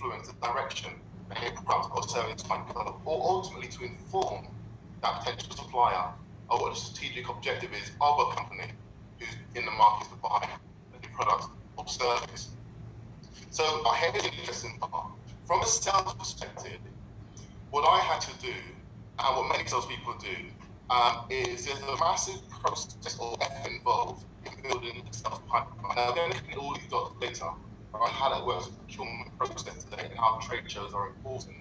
influence the direction that a product or service might go, or ultimately to inform that potential supplier of what the strategic objective is of a company who's in the market to buy a new product or service. So here's the interesting part. From a sales perspective, what I had to do, and what many salespeople do, is there's a massive process or effort involved in building the sales pipeline. Now, I'm going to look at all these dots later about how that works with the procurement process today and how trade shows are important.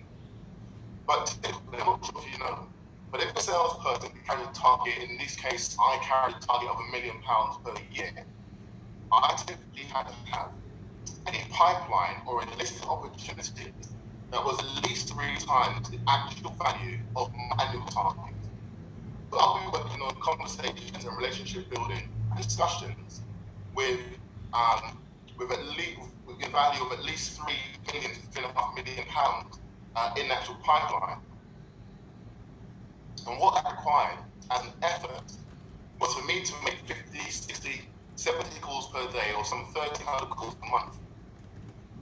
But typically, I'm not sure if you know, but if a salesperson carries a target, in this case, I carried a target of £1 million per year, I typically had to have a pipeline or a list of opportunities that was at least 3 times the actual value of my annual target. So I'll be working on conversations and relationship building and discussions with a value of at least £3 million to £3.5 million in the actual pipeline. And what that required as an effort was for me to make 50, 60, 70 calls per day or some 1,300 calls per month.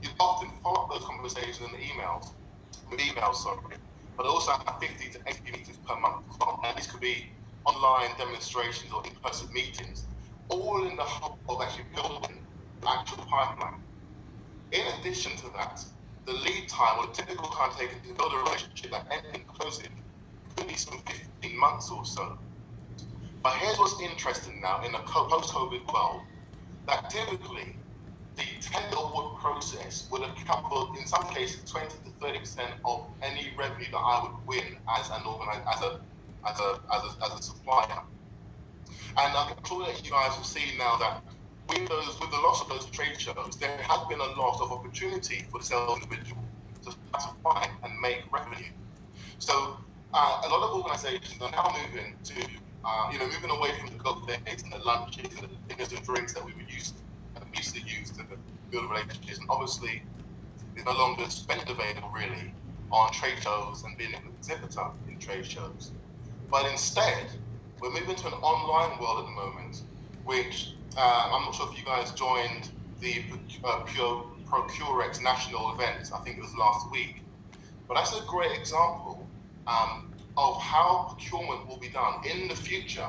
You often follow up those conversations with emails, but also have 50 to 80 meetings per month as well. And this could be online demonstrations or in-person meetings, all in the hope of actually building the actual pipeline. In addition to that, the lead time or the typical time taken to build a relationship that ends in closing could be some 15 months or so. But here's what's interesting now in a post-COVID world, that typically the tender award process would account for, in some cases, 20 to 30% of any revenue that I would win as a supplier. And I'm sure that you guys have seen now that with the loss of those trade shows, there has been a loss of opportunity for the sales individual to find and make revenue. So a lot of organizations are now moving to, moving away from the go days and the lunches and the dinners and drinks that we used to use to build relationships. And obviously, there's no longer spend available really on trade shows and being an exhibitor in trade shows. But instead, we're moving to an online world at the moment, which I'm not sure if you guys joined the Procurement national event, I think it was last week. But that's a great example of how procurement will be done in the future,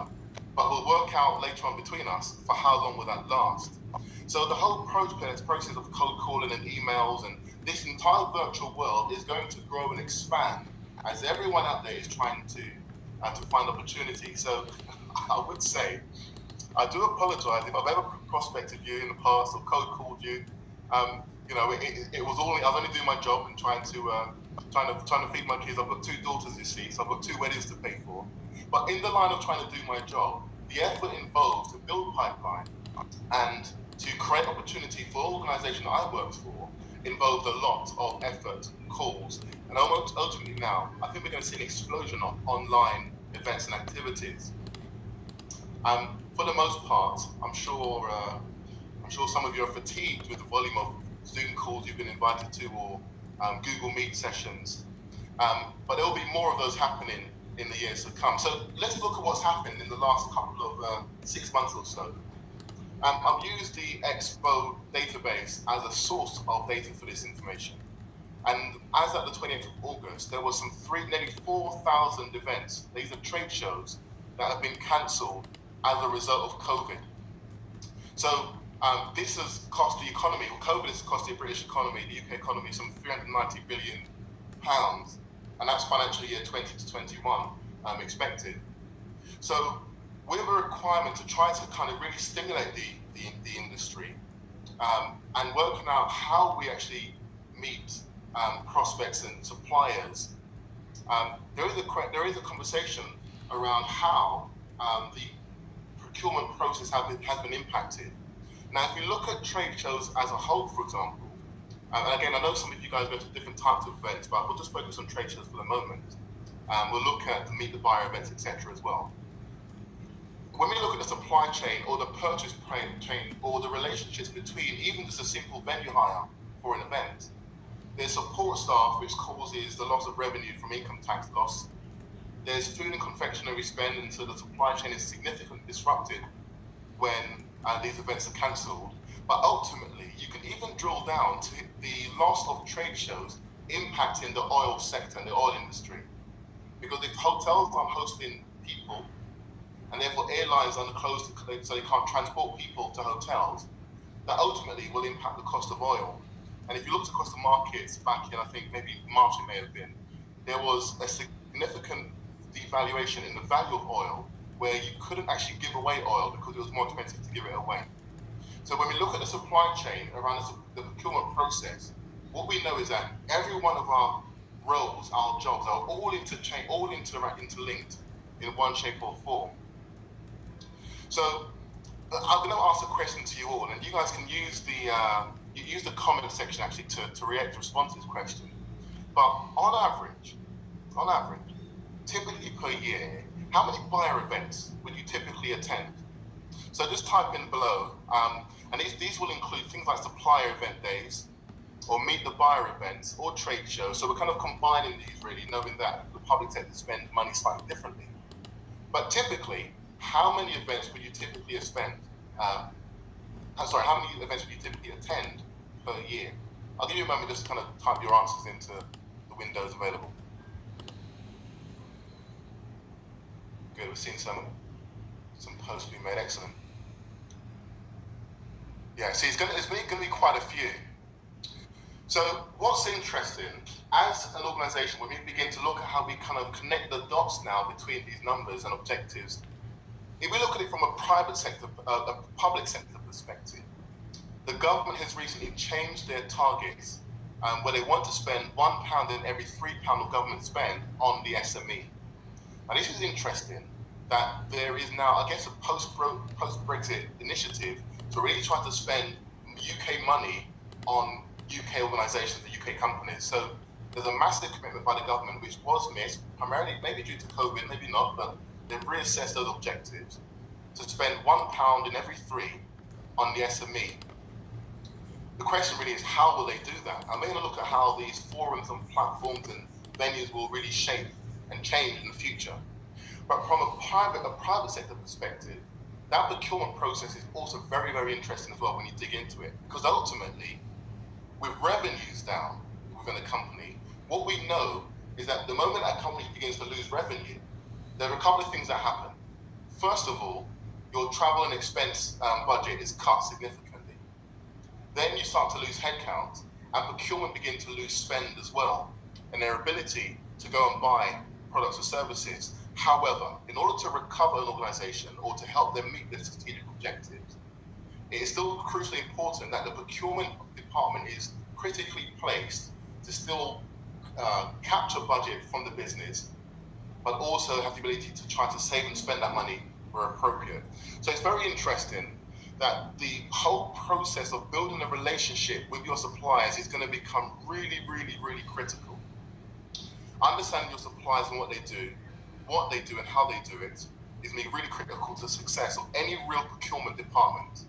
but we'll work out later on between us for how long will that last. So the whole process of cold calling and emails and this entire virtual world is going to grow and expand as everyone out there is trying to find opportunity. So I would say, I do apologize if I've ever prospected you in the past or cold called you. It was all, I was only doing my job and trying to feed my kids. I've got 2 daughters, you see, so I've got 2 weddings to pay for. But in the line of trying to do my job, the effort involved to build pipeline and to create opportunity for the organisation that I worked for involved a lot of effort, calls, and ultimately now, I think we're going to see an explosion of online events and activities. For the most part, I'm sure some of you are fatigued with the volume of Zoom calls you've been invited to or Google Meet sessions. But there will be more of those happening in the years to come. So let's look at what's happened in the last couple of 6 months or so. I've used the Expo database as a source of data for this information. And as at the 28th of August, there was nearly 4,000 events. These are trade shows that have been cancelled as a result of COVID. So this has cost the economy, COVID has cost the British economy, the UK economy, some £390 billion, and that's financial year 20 to 21 expected. So with a requirement to try to kind of really stimulate the industry and working out how we actually meet prospects and suppliers, there is a conversation around how the procurement process has been impacted. Now, if we look at trade shows as a whole, for example, and again, I know some of you guys go to different types of events, but we'll just focus on trade shows for the moment. We'll look at the meet the buyer events, etc. as well. When we look at the supply chain or the purchase chain or the relationships between even just a simple venue hire for an event, there's support staff, which causes the loss of revenue from income tax loss. There's food and confectionery spend, and so the supply chain is significantly disrupted when these events are cancelled. But ultimately, you can even drill down to the loss of trade shows impacting the oil sector and the oil industry. Because if hotels aren't hosting people, and therefore airlines are closed so they can't transport people to hotels, that ultimately will impact the cost of oil. And if you looked across the markets back in, I think maybe March it may have been, there was a significant devaluation in the value of oil where you couldn't actually give away oil because it was more expensive to give it away. So when we look at the supply chain around the procurement process, what we know is that every one of our roles, our jobs are all interlinked in one shape or form. So I'm going to ask a question to you all, and you guys can use the comment section actually to react to respond to this question. But on average, typically per year, how many buyer events would you typically attend? So just type in below, and these will include things like supplier event days, or meet the buyer events, or trade shows. So we're kind of combining these really, knowing that the public sector spends money slightly differently. But typically, how many events would you typically spend? How many events would you typically attend per year? I'll give you a moment just to kind of type your answers into the windows available. Good, we've seen some posts being made, excellent. Yeah, see, it's going to be quite a few. So what's interesting, as an organization, when we begin to look at how we kind of connect the dots now between these numbers and objectives, if we look at it from a public sector perspective, the government has recently changed their targets where they want to spend £1 in every £3 of government spend on the SME. And this is interesting that there is now, I guess, a post-Brexit initiative to really try to spend UK money on UK organisations and UK companies. So there's a massive commitment by the government, which was missed, primarily maybe due to COVID, maybe not, but they've reassessed those objectives to spend £1 in every 3 on the SME. The question really is, how will they do that? And we're going to look at how these forums and platforms and venues will really shape and change in the future. But from a private sector perspective, that procurement process is also very, very interesting as well when you dig into it. Because ultimately, with revenues down within a company, what we know is that the moment a company begins to lose revenue, there are a couple of things that happen. First of all, your travel and expense budget is cut significantly. Then you start to lose headcount, and procurement begin to lose spend as well, and their ability to go and buy products or services. However, in order to recover an organization or to help them meet their strategic objectives, it is still crucially important that the procurement department is critically placed to still capture budget from the business, but also have the ability to try to save and spend that money where appropriate. So it's very interesting that the whole process of building a relationship with your suppliers is going to become really, really, really critical. Understanding your suppliers and what they do and how they do it is going to be really critical to the success of any real procurement department.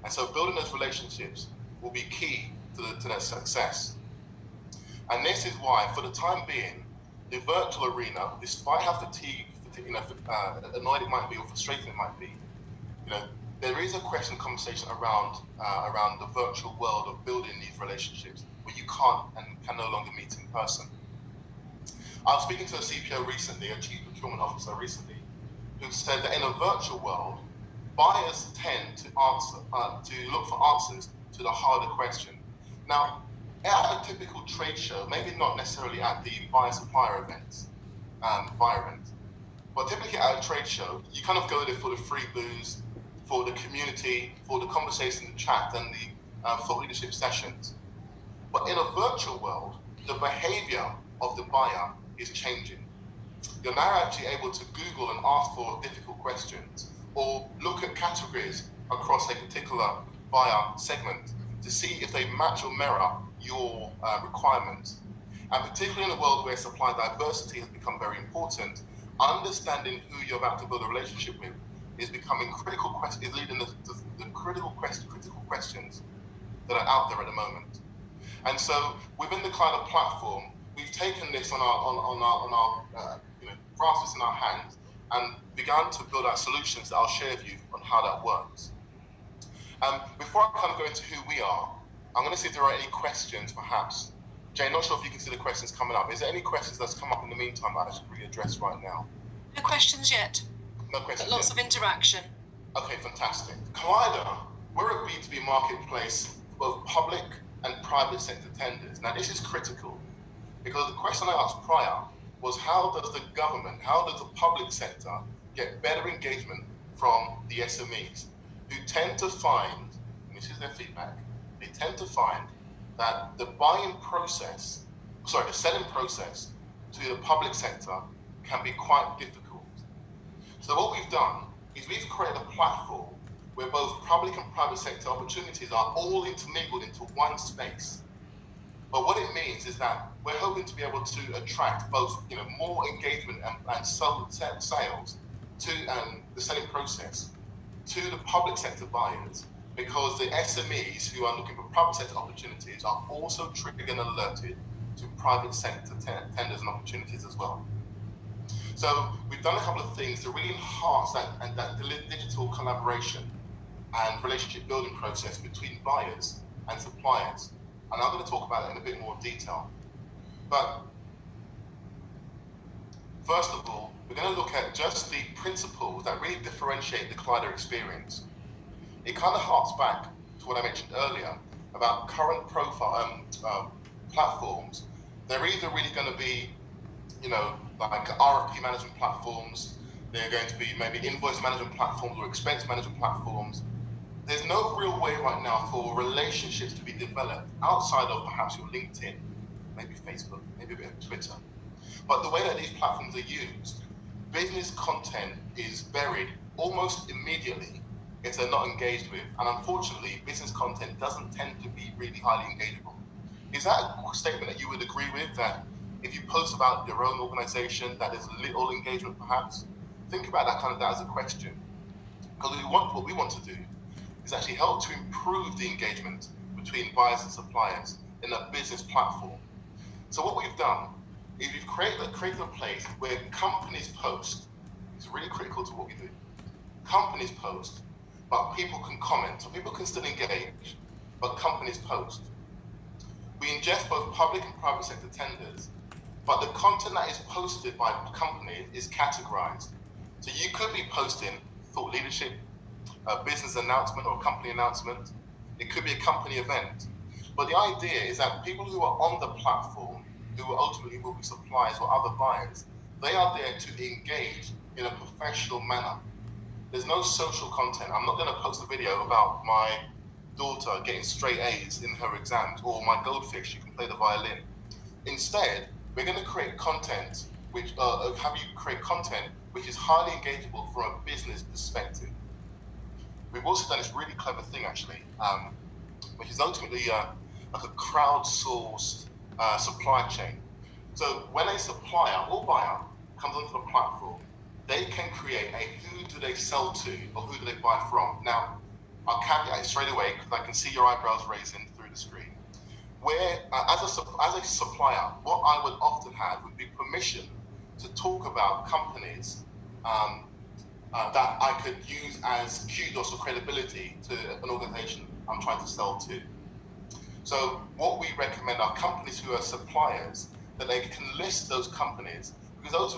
And so building those relationships will be key to that success. And this is why, for the time being, the virtual arena, despite how annoyed it might be or frustrating it might be, there is a question and conversation around the virtual world of building these relationships where you can't and can no longer meet in person. I was speaking to a CPO recently, a chief procurement officer recently, who said that in a virtual world, buyers tend to look for answers to the harder question. Now, at a typical trade show, maybe not necessarily at the buyer-supplier events, buyer events, but typically at a trade show, you kind of go there for the free booze, for the community, for the conversation, the chat, and the thought leadership sessions. But in a virtual world, the behavior of the buyer is changing. You're now actually able to Google and ask for difficult questions, or look at categories across a particular buyer segment to see if they match or mirror your requirements. And particularly in a world where supply diversity has become very important, understanding who you're about to build a relationship with is becoming critical, is leading the critical questions that are out there at the moment. And so within the kind of platform, we've taken this on our grasp this in our hands and begun to build out solutions that I'll share with you on how that works. Before I kind of go into who we are, I'm going to see if there are any questions, perhaps. Jane, not sure if you can see the questions coming up. Is there any questions that's come up in the meantime that I should really address right now? No questions yet. No questions But lots yet. of interaction. Okay, fantastic. Collider, we're a B2B marketplace for both public and private sector tenders. Now, this is critical because the question I asked prior was how does the government, how does the public sector get better engagement from the SMEs who tend to find, and this is their feedback, they tend to find that the selling process to the public sector can be quite difficult. So what we've done is we've created a platform where both public and private sector opportunities are all intermingled into one space. But what it means is that we're hoping to be able to attract both, more engagement and sales to the selling process to the public sector buyers, because the SMEs who are looking for private sector opportunities are also triggered and alerted to private sector tenders and opportunities as well. So we've done a couple of things to really enhance that digital collaboration and relationship building process between buyers and suppliers. And I'm going to talk about it in a bit more detail. But first of all, we're going to look at just the principles that really differentiate the Collider experience. It kind of harks back to what I mentioned earlier about current profile platforms. They're either really going to be, like RFP management platforms. They're going to be maybe invoice management platforms or expense management platforms. There's no real way right now for relationships to be developed outside of perhaps your LinkedIn, maybe Facebook, maybe a bit of Twitter. But the way that these platforms are used, business content is buried almost immediately if they're not engaged with. And unfortunately, business content doesn't tend to be really highly engageable. Is that a statement that you would agree with, that if you post about your own organization, that there's little engagement perhaps? Think about that as a question. Because what we want to do is actually help to improve the engagement between buyers and suppliers in a business platform. So what we've done is we've created a place where companies post. It's really critical to what we do. Companies post, but people can comment. So people can still engage, but companies post. We ingest both public and private sector tenders, but the content that is posted by companies is categorized. So you could be posting thought leadership, a business announcement or a company announcement. It could be a company event. But the idea is that people who are on the platform, who ultimately will be suppliers or other buyers, they are there to engage in a professional manner. There's no social content. I'm not going to post a video about my daughter getting straight A's in her exams or my goldfish, you can play the violin. Instead, we're going to create content which is highly engageable from a business perspective. We've also done this really clever thing actually, which is ultimately like a crowdsourced supply chain. So when a supplier or buyer comes onto the platform, they can create a who do they sell to or who do they buy from. Now, I'll caveat it straight away because I can see your eyebrows raising through the screen. Where, as a supplier, what I would often have would be permission to talk about companies that I could use as kudos or credibility to an organization I'm trying to sell to. So what we recommend are companies who are suppliers, that they can list those companies, because those